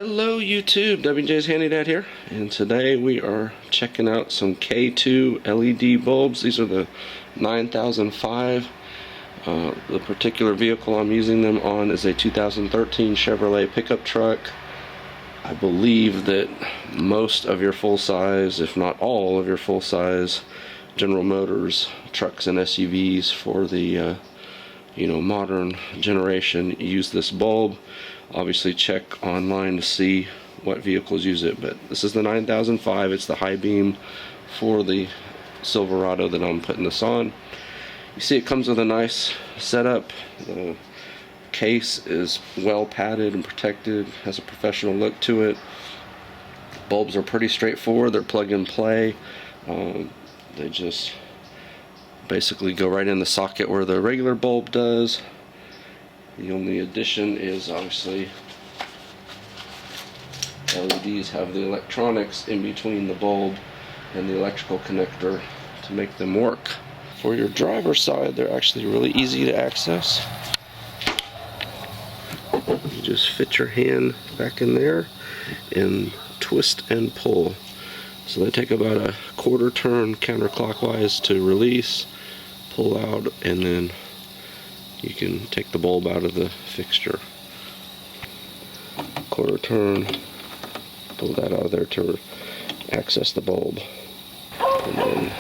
Hello YouTube, WJ's Handy Dad here, and today we are checking out some K2 LED bulbs. These are the 9005. The particular vehicle I'm using them on is a 2013 Chevrolet pickup truck. I believe that most of your full-size, if not all of your full-size General Motors trucks and SUVs for the modern generation use this bulb. Obviously check online to see what vehicles use it, but this is the 9005. It's the high beam for the Silverado that I'm putting this on. You see it comes with a nice setup. The case is well padded and protected, has a professional look to it. Bulbs are pretty straightforward. They're plug and play. They just basically go right in the socket where the regular bulb does. The only addition is obviously LEDs have the electronics in between the bulb and the electrical connector to make them work. For your driver's side, they're actually really easy to access. You just fit your hand back in there and twist and pull. So they take about a quarter turn counterclockwise to release, pull out, and then you can take the bulb out of the fixture. Quarter turn, pull that out of there to access the bulb, and then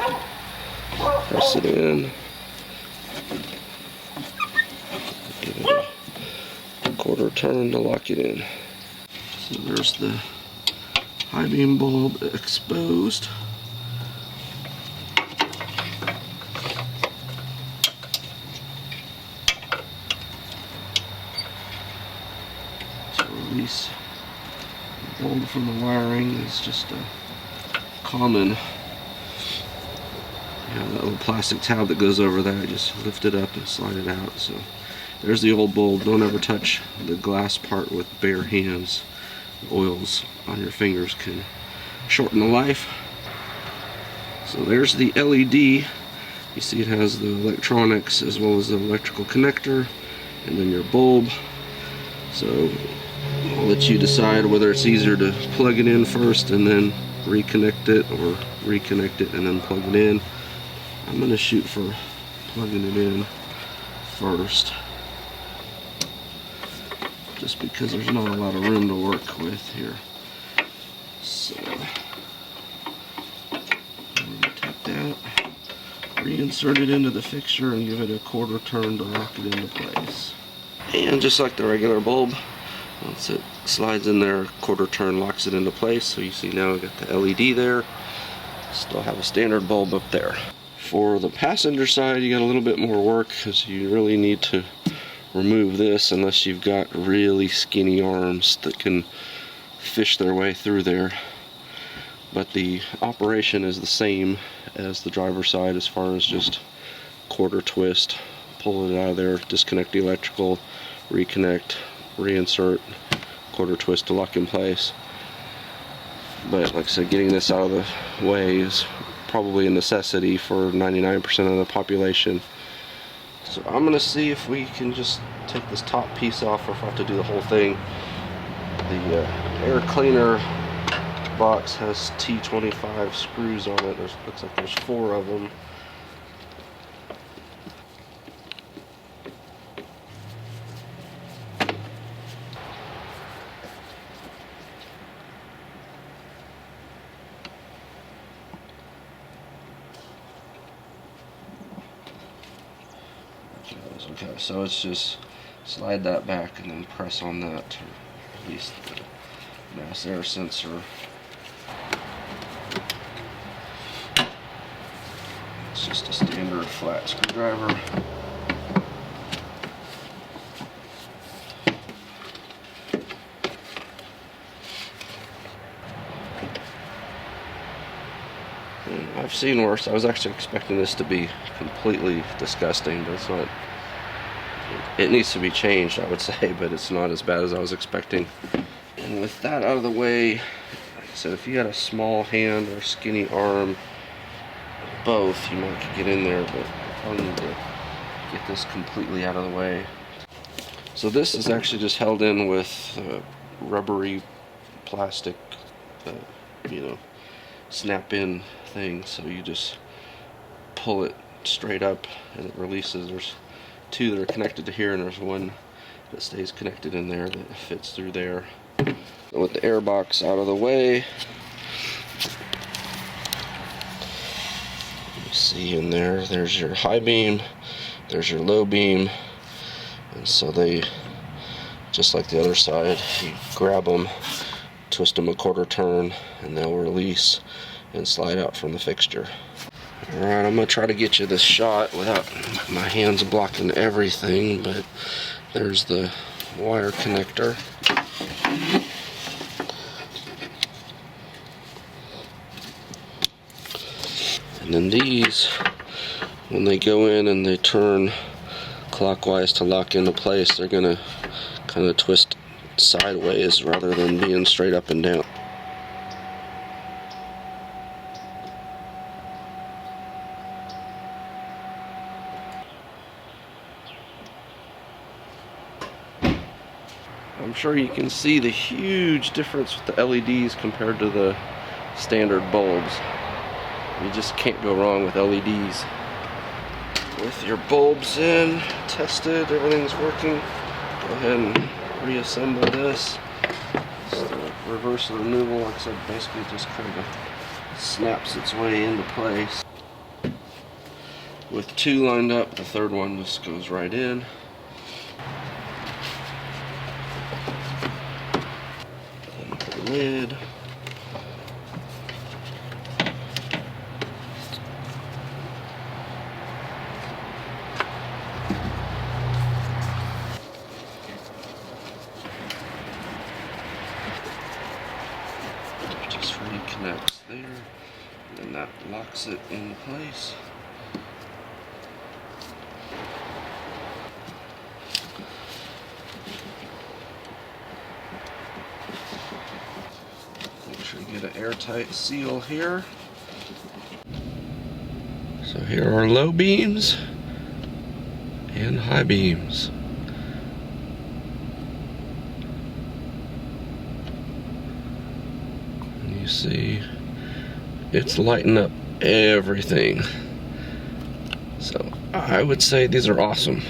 press it in. Give it a quarter turn to lock it in. So there's the high beam bulb exposed. Release the bulb from the wiring is just a common, that little plastic tab that goes over that. Just lift it up and slide it out. So there's the old bulb. Don't ever touch the glass part with bare hands. Oils on your fingers can shorten the life. So there's the LED. You see it has the electronics as well as the electrical connector, and then your bulb. So I'll let you decide whether it's easier to plug it in first and then reconnect it, or reconnect it and then plug it in. I'm going to shoot for plugging it in first, just because there's not a lot of room to work with here. So I'm going to take that, reinsert it into the fixture, and give it a quarter turn to lock it into place. And just like the regular bulb, once it slides in there, quarter turn locks it into place. So you see now we got the LED there. Still have a standard bulb up there. For the passenger side, you got a little bit more work, because you really need to remove this unless you've got really skinny arms that can fish their way through there. But the operation is the same as the driver's side as far as just quarter twist, pull it out of there, disconnect the electrical, reconnect, reinsert, quarter twist to lock in place. But like I said, getting this out of the way is probably a necessity for 99% of the population. So I'm going to see if we can just take this top piece off, or if I have to do the whole thing. The air cleaner box has T25 screws on it. Looks like there's 4 of them. Okay, so it's just slide that back and then press on that to release the mass air sensor. It's just a standard flat screwdriver. And I've seen worse. I was actually expecting this to be completely disgusting, but it's not. It needs to be changed, I would say, but it's not as bad as I was expecting. And with that out of the way, like I said, if you had a small hand or skinny arm, both, you might get in there, but I'll need to get this completely out of the way. So this is actually just held in with rubbery plastic, you know, snap-in thing. So you just pull it straight up and it releases. There's two that are connected to here, and there's one that stays connected in there that fits through there. So with the air box out of the way, you see in there, there's your high beam, there's your low beam, and so they, just like the other side, you grab them, twist them a quarter turn, and they'll release and slide out from the fixture. Alright, I'm going to try to get you this shot without my hands blocking everything, but there's the wire connector. And then these, when they go in and they turn clockwise to lock into place, they're going to kind of twist sideways rather than being straight up and down. I'm sure you can see the huge difference with the LEDs compared to the standard bulbs. You just can't go wrong with LEDs. With your bulbs in, tested, everything's working, go ahead and reassemble this. It's the reverse removal, like I said, basically just kind of snaps its way into place. With two lined up, the third one just goes right in. And the lid. Just reconnects there, and then that locks it in place. Make sure you get an airtight seal here. So here are low beams and high beams. You see, it's lighting up everything. So I would say these are awesome.